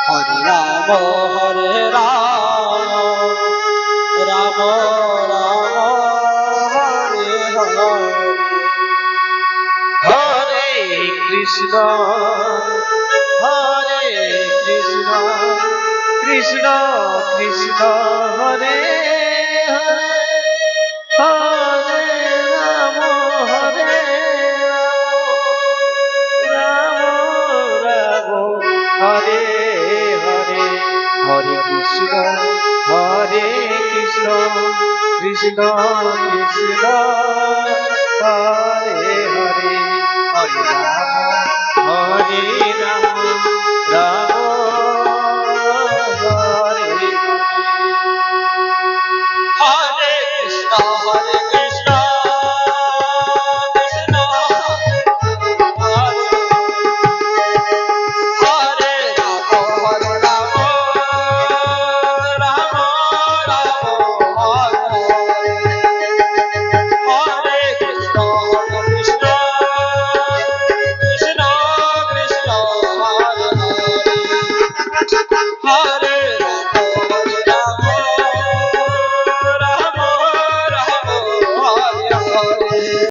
Hare Ram Ram Ram Hare Hare Hare Krishna Krishna Krishna Hare Hare Hare Ram Ram Ram Hare Hare Hare Krishna Krishna Krishna Hare Hare Hare Ram Hare